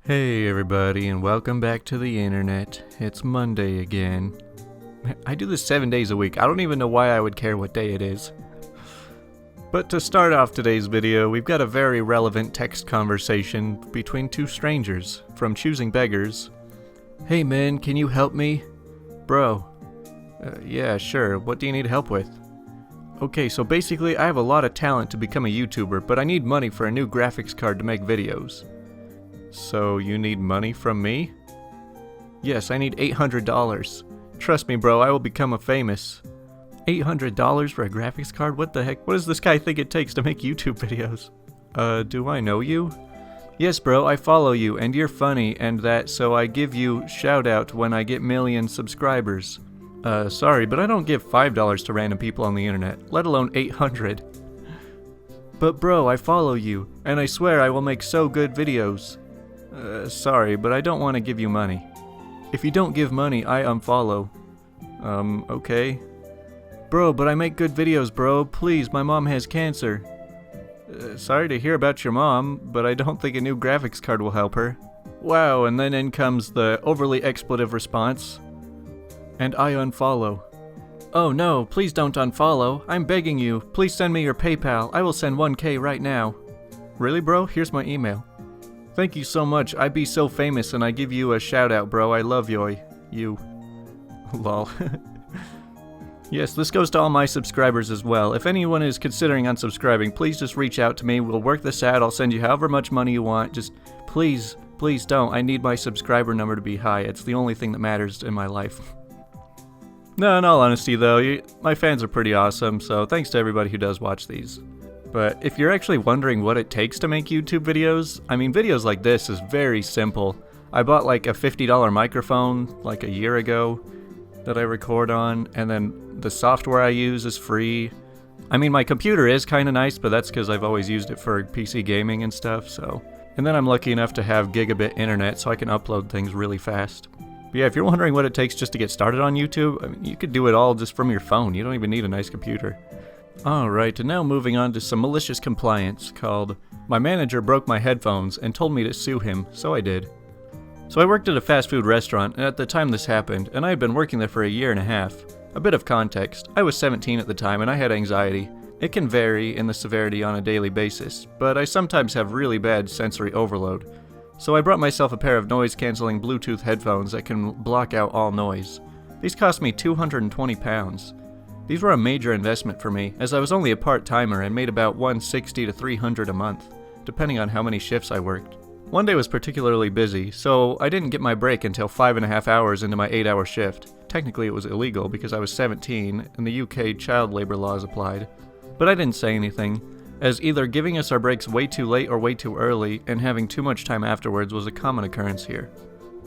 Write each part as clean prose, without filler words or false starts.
Hey everybody, and welcome back to the internet. It's Monday again. I do this 7 days a week. I don't even know why I would care what day it is. But to start off today's video, we've got a very relevant text conversation between two strangers from ChoosingBeggars. Hey man, can you help me? Bro. Yeah, sure. What do you need help with? Okay, so basically I have a lot of talent to become a YouTuber, but I need money for a new graphics card to make videos. So you need money from me? Yes, I need $800. Trust me, bro, I will become a famous. $800 for a graphics card? What the heck? What does this guy think it takes to make YouTube videos? Do I know you? Yes, bro, I follow you, and you're funny, and that, so I give you shout out when I get million subscribers. Sorry, but I don't give $5 to random people on the internet, let alone 800. But bro, I follow you, and I swear I will make so good videos. Sorry, but I don't want to give you money. If you don't give money, I unfollow. Okay. Bro, but I make good videos, bro. Please, my mom has cancer. Sorry to hear about your mom, but I don't think a new graphics card will help her. Wow, and then in comes the overly expletive response. And I unfollow. Oh no, please don't unfollow. I'm begging you. Please send me your PayPal. I will send 1K right now. Really, bro? Here's my email. Thank you so much. I be so famous and I give you a shout out, bro. I love you. Lol. Yes, this goes to all my subscribers as well. If anyone is considering unsubscribing, please just reach out to me. We'll work this out. I'll send you however much money you want. Just please don't. I need my subscriber number to be high. It's the only thing that matters in my life. No, in all honesty though, my fans are pretty awesome, so thanks to everybody who does watch these. But if you're actually wondering what it takes to make YouTube videos, I mean, videos like this is very simple. I bought like a $50 microphone like a year ago that I record on, and then the software I use is free. I mean, my computer is kind of nice, but that's because I've always used it for PC gaming and stuff, so. And then I'm lucky enough to have gigabit internet so I can upload things really fast. But yeah, if you're wondering what it takes just to get started on YouTube, I mean, you could do it all just from your phone. You don't even need a nice computer. Alright, and now moving on to some malicious compliance called, my manager broke my headphones and told me to sue him, so I did. So I worked at a fast food restaurant at the time this happened, and I had been working there for a year and a half. A bit of context, I was 17 at the time and I had anxiety. It can vary in the severity on a daily basis, but I sometimes have really bad sensory overload. So I brought myself a pair of noise-canceling Bluetooth headphones that can block out all noise. These cost me £220. These were a major investment for me, as I was only a part-timer and made about $160 to $300 a month, depending on how many shifts I worked. One day was particularly busy, so I didn't get my break until 5.5 hours into my 8-hour shift. Technically it was illegal because I was 17 and the UK child labor laws applied. But I didn't say anything, as either giving us our breaks way too late or way too early and having too much time afterwards was a common occurrence here.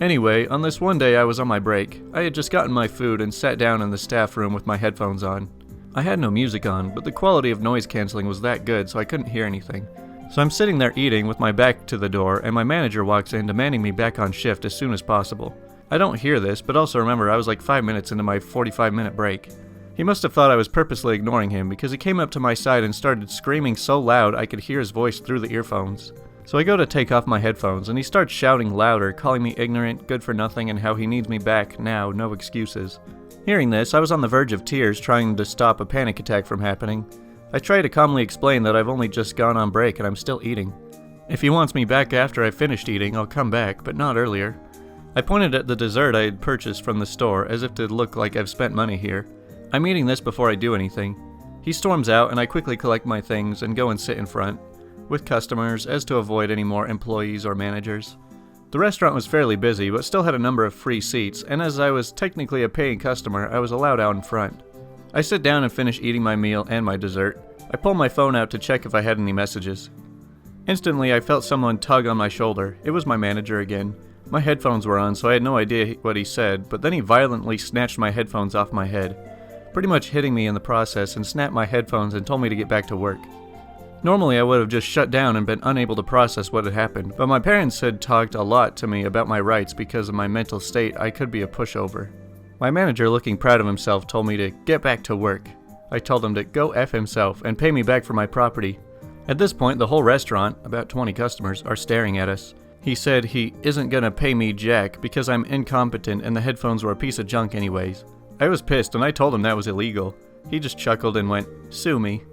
Anyway, on this one day I was on my break. I had just gotten my food and sat down in the staff room with my headphones on. I had no music on, but the quality of noise cancelling was that good so I couldn't hear anything. So I'm sitting there eating with my back to the door and my manager walks in demanding me back on shift as soon as possible. I don't hear this, but also remember I was like 5 minutes into my 45-minute break. He must have thought I was purposely ignoring him because he came up to my side and started screaming so loud I could hear his voice through the earphones. So I go to take off my headphones and he starts shouting louder, calling me ignorant, good for nothing, and how he needs me back now, no excuses. Hearing this, I was on the verge of tears trying to stop a panic attack from happening. I try to calmly explain that I've only just gone on break and I'm still eating. If he wants me back after I've finished eating, I'll come back, but not earlier. I pointed at the dessert I had purchased from the store as if to look like I've spent money here. I'm eating this before I do anything. He storms out and I quickly collect my things and go and sit in front with customers as to avoid any more employees or managers. The restaurant was fairly busy but still had a number of free seats, and as I was technically a paying customer, I was allowed out in front. I sit down and finish eating my meal and my dessert. I pull my phone out to check if I had any messages. Instantly I felt someone tug on my shoulder. It was my manager again. My headphones were on so I had no idea what he said, but then he violently snatched my headphones off my head, pretty much hitting me in the process, and snapped my headphones and told me to get back to work. Normally I would have just shut down and been unable to process what had happened, but my parents had talked a lot to me about my rights because of my mental state. I could be a pushover. My manager, looking proud of himself, told me to get back to work. I told him to go F himself and pay me back for my property. At this point, the whole restaurant, about 20 customers, are staring at us. He said he isn't gonna pay me jack because I'm incompetent and the headphones were a piece of junk anyways. I was pissed and I told him that was illegal. He just chuckled and went, "Sue me."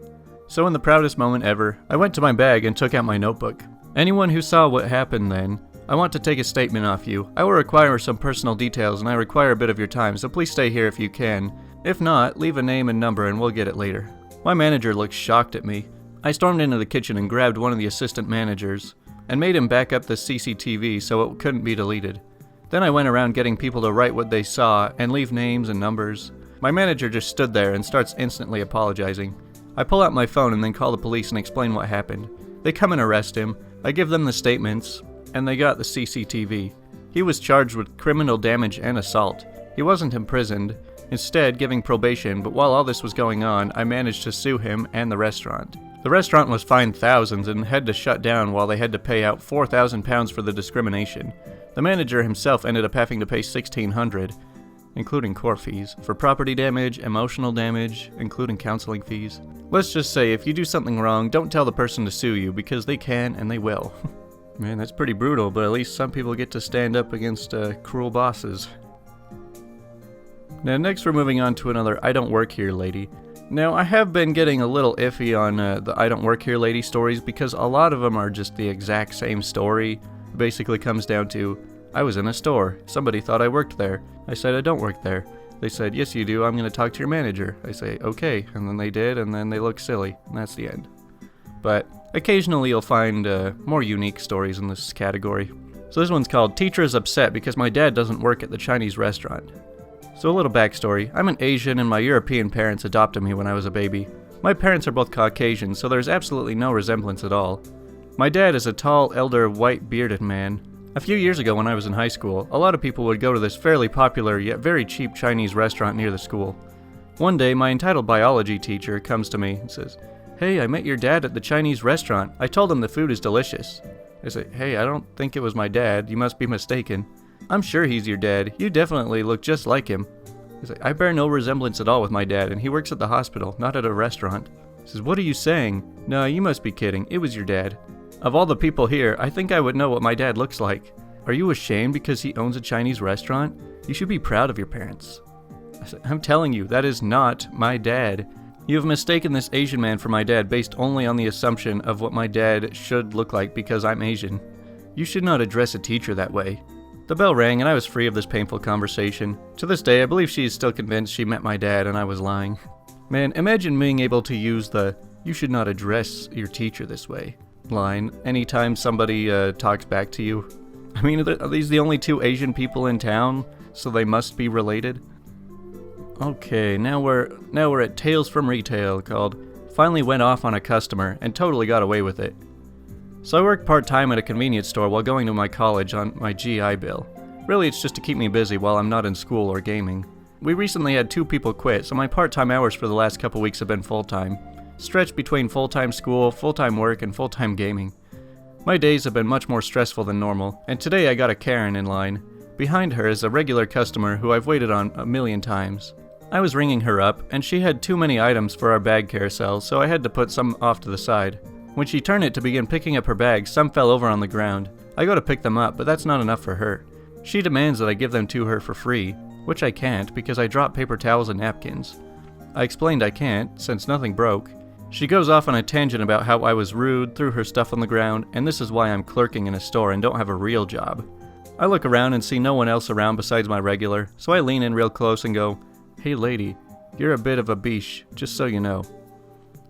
So in the proudest moment ever, I went to my bag and took out my notebook. Anyone who saw what happened then, I want to take a statement off you. I will require some personal details and I require a bit of your time, so please stay here if you can. If not, leave a name and number and we'll get it later. My manager looked shocked at me. I stormed into the kitchen and grabbed one of the assistant managers and made him back up the CCTV so it couldn't be deleted. Then I went around getting people to write what they saw and leave names and numbers. My manager just stood there and starts instantly apologizing. I pull out my phone and then call the police and explain what happened. They come and arrest him, I give them the statements, and they got the CCTV. He was charged with criminal damage and assault. He wasn't imprisoned, instead giving probation, but while all this was going on, I managed to sue him and the restaurant. The restaurant was fined thousands and had to shut down while they had to pay out £4,000 for the discrimination. The manager himself ended up having to pay $1,600, including court fees, for property damage, emotional damage, including counseling fees. Let's just say if you do something wrong, don't tell the person to sue you because they can and they will. Man, that's pretty brutal, but at least some people get to stand up against cruel bosses. Now next we're moving on to another I don't work here lady. Now, I have been getting a little iffy on the I don't work here lady stories because a lot of them are just the exact same story. It basically comes down to, I was in a store. Somebody thought I worked there. I said I don't work there. They said, yes you do, I'm going to talk to your manager. I say, okay, and then they did, and then they look silly, and that's the end. But occasionally you'll find more unique stories in this category. So this one's called Teacher is Upset Because My Dad Doesn't Work at the Chinese Restaurant. So a little backstory, I'm an Asian and my European parents adopted me when I was a baby. My parents are both Caucasian, so there's absolutely no resemblance at all. My dad is a tall, elder, white bearded man. A few years ago when I was in high school, a lot of people would go to this fairly popular yet very cheap Chinese restaurant near the school. One day, my entitled biology teacher comes to me and says, "Hey, I met your dad at the Chinese restaurant. I told him the food is delicious." I say, "Hey, I don't think it was my dad. You must be mistaken." "I'm sure he's your dad. You definitely look just like him." He's like, "I bear no resemblance at all with my dad, and he works at the hospital, not at a restaurant." He says, "What are you saying?" "No, you must be kidding. It was your dad." "Of all the people here, I think I would know what my dad looks like." "Are you ashamed because he owns a Chinese restaurant? You should be proud of your parents." I said, "I'm telling you, that is not my dad. You have mistaken this Asian man for my dad based only on the assumption of what my dad should look like because I'm Asian. You should not address a teacher that way." The bell rang and I was free of this painful conversation. To this day, I believe she is still convinced she met my dad and I was lying. Man, imagine being able to use the "you should not address your teacher this way" line anytime somebody talks back to you. I mean, are these the only two Asian people in town, so they must be related? Okay, now we're at Tales from Retail, called Finally Went Off on a Customer and Totally Got Away with It. So I work part-time at a convenience store while going to my college on my GI Bill. Really, it's just to keep me busy while I'm not in school or gaming. We recently had 2 people quit, so my part-time hours for the last couple weeks have been full-time, stretched between full-time school, full-time work, and full-time gaming. My days have been much more stressful than normal, and today I got a Karen in line. Behind her is a regular customer who I've waited on a million times. I was ringing her up, and she had too many items for our bag carousel, so I had to put some off to the side. When she turned it to begin picking up her bags, some fell over on the ground. I go to pick them up, but that's not enough for her. She demands that I give them to her for free, which I can't because I dropped paper towels and napkins. I explained I can't, since nothing broke. She goes off on a tangent about how I was rude, threw her stuff on the ground, and this is why I'm clerking in a store and don't have a real job. I look around and see no one else around besides my regular, so I lean in real close and go, "Hey lady, you're a bit of a biche, just so you know."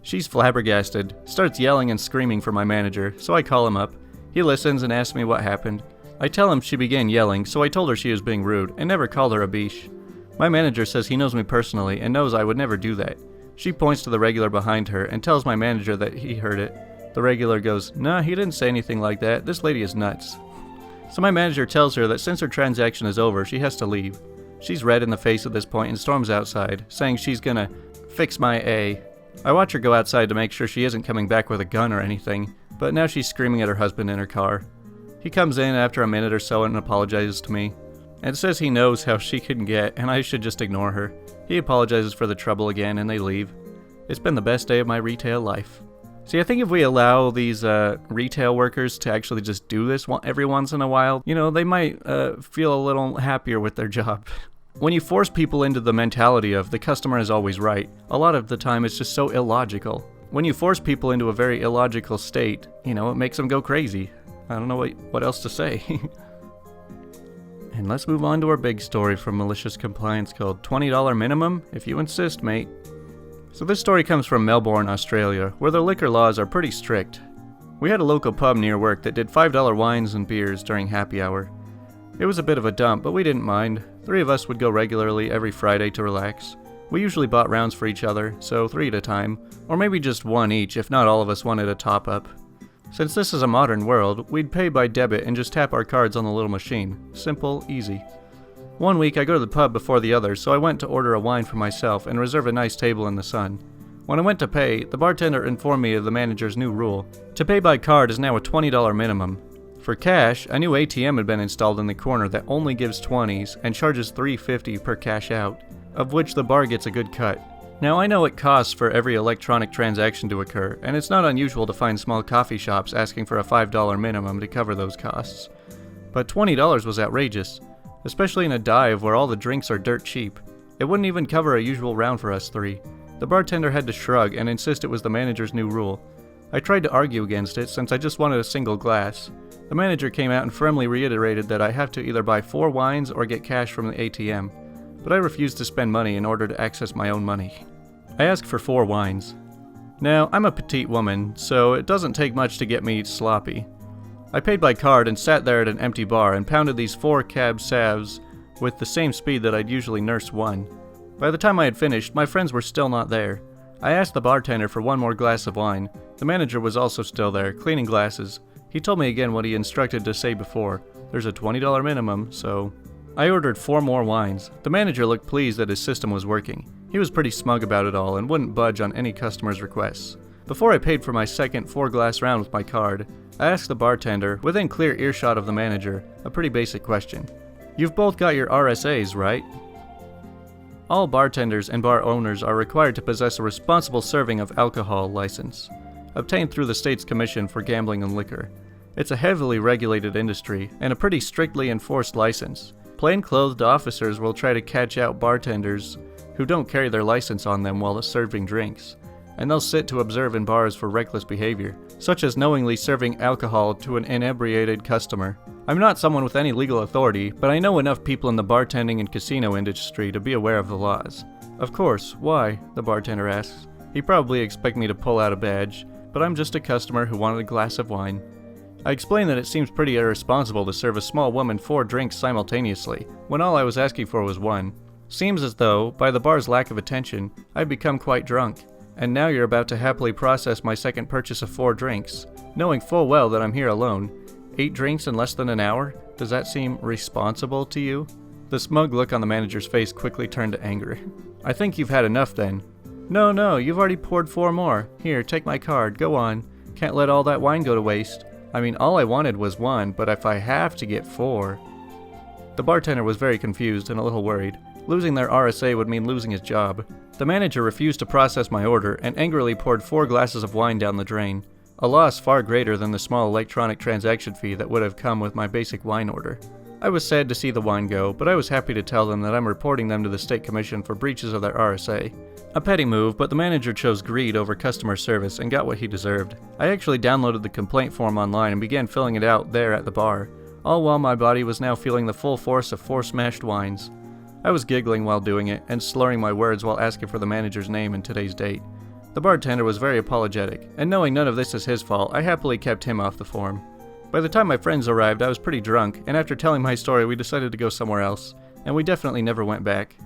She's flabbergasted, starts yelling and screaming for my manager, so I call him up. He listens and asks me what happened. I tell him she began yelling, so I told her she was being rude and never called her a biche. My manager says he knows me personally and knows I would never do that. She points to the regular behind her and tells my manager that he heard it. The regular goes, "Nah, he didn't say anything like that. This lady is nuts." So my manager tells her that since her transaction is over, she has to leave. She's red in the face at this point and storms outside, saying she's gonna fix my A. I watch her go outside to make sure she isn't coming back with a gun or anything, but now she's screaming at her husband in her car. He comes in after a minute or so and apologizes to me, and says he knows how she can get and I should just ignore her. He apologizes for the trouble again and they leave. It's been the best day of my retail life. See, I think if we allow these retail workers to actually just do this every once in a while, they might feel a little happier with their job. When you force people into the mentality of the customer is always right, a lot of the time it's just so illogical. When you force people into a very illogical state, it makes them go crazy. I don't know what else to say. And let's move on to our big story from Malicious Compliance called $20 Minimum, if you insist, mate. So this story comes from Melbourne, Australia, where the liquor laws are pretty strict. We had a local pub near work that did $5 wines and beers during happy hour. It was a bit of a dump, but we didn't mind. 3 of us would go regularly every Friday to relax. We usually bought rounds for each other, so 3 at a time, or maybe just 1 each if not all of us wanted a top-up. Since this is a modern world, we'd pay by debit and just tap our cards on the little machine. Simple, easy. One week I go to the pub before the others, so I went to order a wine for myself and reserve a nice table in the sun. When I went to pay, the bartender informed me of the manager's new rule. To pay by card is now a $20 minimum. For cash, a new ATM had been installed in the corner that only gives 20s and charges $3.50 per cash out, of which the bar gets a good cut. Now I know it costs for every electronic transaction to occur, and it's not unusual to find small coffee shops asking for a $5 minimum to cover those costs. But $20 was outrageous, especially in a dive where all the drinks are dirt cheap. It wouldn't even cover a usual round for us 3. The bartender had to shrug and insist it was the manager's new rule. I tried to argue against it since I just wanted a single glass. The manager came out and firmly reiterated that I have to either buy 4 wines or get cash from the ATM. But I refused to spend money in order to access my own money. I asked for 4 wines. Now, I'm a petite woman, so it doesn't take much to get me sloppy. I paid by card and sat there at an empty bar and pounded these 4 cab salves with the same speed that I'd usually nurse 1. By the time I had finished, my friends were still not there. I asked the bartender for 1 more glass of wine. The manager was also still there, cleaning glasses. He told me again what he instructed to say before. There's a $20 minimum, so... I ordered 4 more wines. The manager looked pleased that his system was working. He was pretty smug about it all and wouldn't budge on any customer's requests. Before I paid for my second 4-glass round with my card, I asked the bartender, within clear earshot of the manager, a pretty basic question. You've both got your RSAs, right? All bartenders and bar owners are required to possess a responsible serving of alcohol license, obtained through the state's Commission for Gambling and Liquor. It's a heavily regulated industry and a pretty strictly enforced license. Plain-clothed officers will try to catch out bartenders who don't carry their license on them while serving drinks, and they'll sit to observe in bars for reckless behavior, such as knowingly serving alcohol to an inebriated customer. I'm not someone with any legal authority, but I know enough people in the bartending and casino industry to be aware of the laws. Of course, why? The bartender asks. He probably expects me to pull out a badge, but I'm just a customer who wanted a glass of wine. I explained that it seems pretty irresponsible to serve a small woman 4 drinks simultaneously, when all I was asking for was 1. Seems as though, by the bar's lack of attention, I'd become quite drunk, and now you're about to happily process my second purchase of 4 drinks, knowing full well that I'm here alone. 8 drinks in less than an hour? Does that seem responsible to you? The smug look on the manager's face quickly turned to anger. I think you've had enough then. No, you've already poured 4 more. Here, take my card, go on. Can't let all that wine go to waste. I mean, all I wanted was 1, but if I have to get 4... The bartender was very confused and a little worried. Losing their RSA would mean losing his job. The manager refused to process my order and angrily poured 4 glasses of wine down the drain, a loss far greater than the small electronic transaction fee that would have come with my basic wine order. I was sad to see the wine go, but I was happy to tell them that I'm reporting them to the State Commission for breaches of their RSA. A petty move, but the manager chose greed over customer service and got what he deserved. I actually downloaded the complaint form online and began filling it out there at the bar, all while my body was now feeling the full force of 4 smashed wines. I was giggling while doing it and slurring my words while asking for the manager's name and today's date. The bartender was very apologetic, and knowing none of this is his fault, I happily kept him off the form. By the time my friends arrived, I was pretty drunk, and after telling my story, we decided to go somewhere else, and we definitely never went back.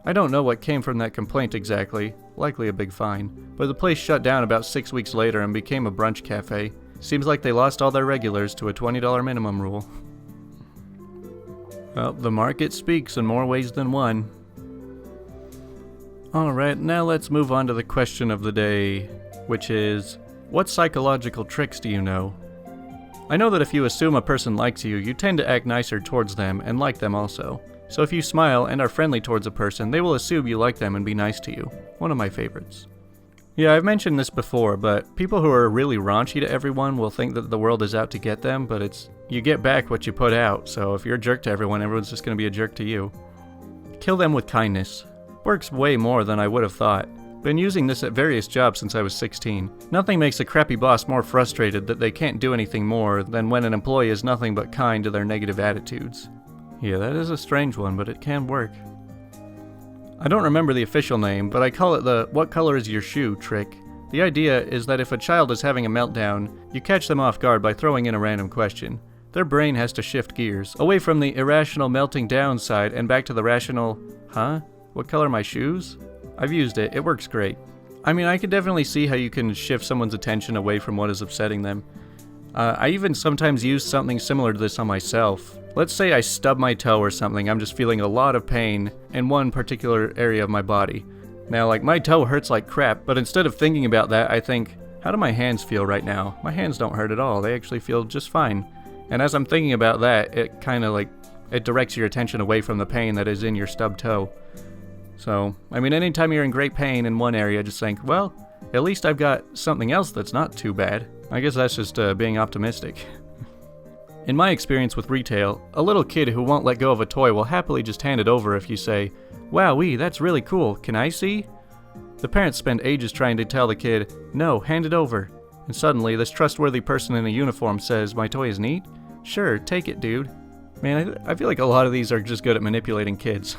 I don't know what came from that complaint exactly, likely a big fine, but the place shut down about 6 weeks later and became a brunch cafe. Seems like they lost all their regulars to a $20 minimum rule. Well, the market speaks in more ways than one. Alright, now let's move on to the question of the day, which is, what psychological tricks do you know? I know that if you assume a person likes you, you tend to act nicer towards them and like them also. So if you smile and are friendly towards a person, they will assume you like them and be nice to you. One of my favorites. Yeah, I've mentioned this before, but people who are really raunchy to everyone will think that the world is out to get them, but it's, you get back what you put out, so if you're a jerk to everyone, everyone's just gonna be a jerk to you. Kill them with kindness. Works way more than I would have thought. Been using this at various jobs since I was 16. Nothing makes a crappy boss more frustrated that they can't do anything more than when an employee is nothing but kind to their negative attitudes. Yeah, that is a strange one, but it can work. I don't remember the official name, but I call it the "what color is your shoe" trick. The idea is that if a child is having a meltdown, you catch them off guard by throwing in a random question. Their brain has to shift gears, away from the irrational melting down side and back to the rational, huh? What color are my shoes? I've used it, it works great. I mean, I can definitely see how you can shift someone's attention away from what is upsetting them. I even sometimes use something similar to this on myself. Let's say I stub my toe or something, I'm just feeling a lot of pain in one particular area of my body. Now, like, my toe hurts like crap, but instead of thinking about that, I think, how do my hands feel right now? My hands don't hurt at all, they actually feel just fine. And as I'm thinking about that, it kind of like, it directs your attention away from the pain that is in your stubbed toe. So, I mean, anytime you're in great pain in one area, just think, well, at least I've got something else that's not too bad. I guess that's just being optimistic. In my experience with retail, a little kid who won't let go of a toy will happily just hand it over if you say, "Wowee, that's really cool, can I see?" The parents spend ages trying to tell the kid, "No, hand it over." And suddenly, this trustworthy person in a uniform says, "My toy is neat? Sure, take it, dude." Man, I feel like a lot of these are just good at manipulating kids.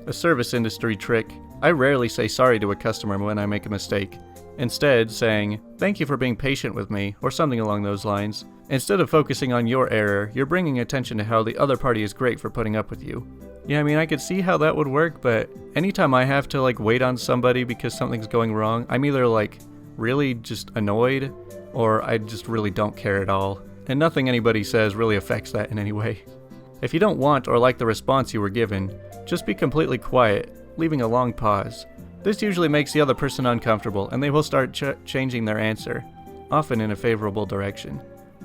A service industry trick. I rarely say sorry to a customer when I make a mistake. Instead, saying, "Thank you for being patient with me," or something along those lines. Instead of focusing on your error, you're bringing attention to how the other party is great for putting up with you. Yeah, I mean, I could see how that would work, but anytime I have to, like, wait on somebody because something's going wrong, I'm either, like, really just annoyed, or I just really don't care at all. And nothing anybody says really affects that in any way. If you don't want or like the response you were given, just be completely quiet, leaving a long pause. This usually makes the other person uncomfortable, and they will start changing their answer, often in a favorable direction.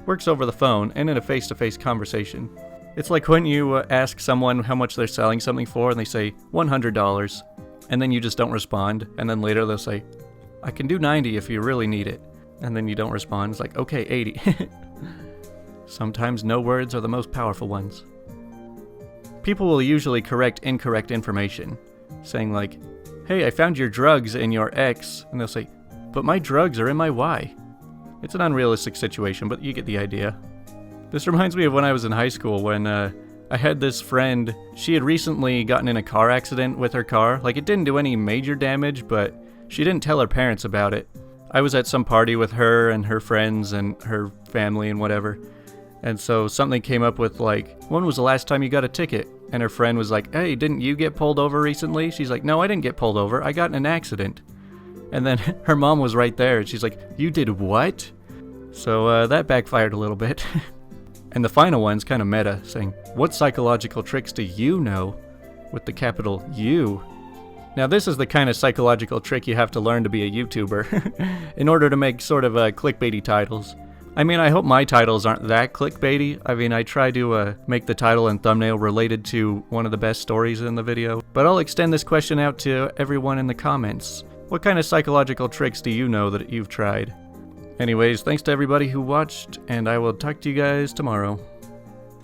Works over the phone and in a face-to-face conversation. It's like when you ask someone how much they're selling something for, and they say $100, and then you just don't respond, and then later they'll say, "I can do 90 if you really need it," and then you don't respond. It's like, okay, 80. Sometimes no words are the most powerful ones. People will usually correct incorrect information, saying like, "Hey, I found your drugs in your X," and they'll say, "But my drugs are in my Y." It's an unrealistic situation, but you get the idea. This reminds me of when I was in high school when I had this friend. She had recently gotten in a car accident with her car. Like, it didn't do any major damage, but she didn't tell her parents about it. I was at some party with her and her friends and her family and whatever. And so something came up with like, "When was the last time you got a ticket?" And her friend was like, "Hey, didn't you get pulled over recently?" She's like, "No, I didn't get pulled over. I got in an accident." And then her mom was right there, and she's like, "You did what?" So that backfired a little bit. And the final one's kind of meta, saying, "What psychological tricks do you know?" With the capital U. Now this is the kind of psychological trick you have to learn to be a YouTuber in order to make sort of clickbaity titles. I mean, I hope my titles aren't that clickbaity. I mean, I try to make the title and thumbnail related to one of the best stories in the video. But I'll extend this question out to everyone in the comments. What kind of psychological tricks do you know that you've tried? Anyways, thanks to everybody who watched, and I will talk to you guys tomorrow.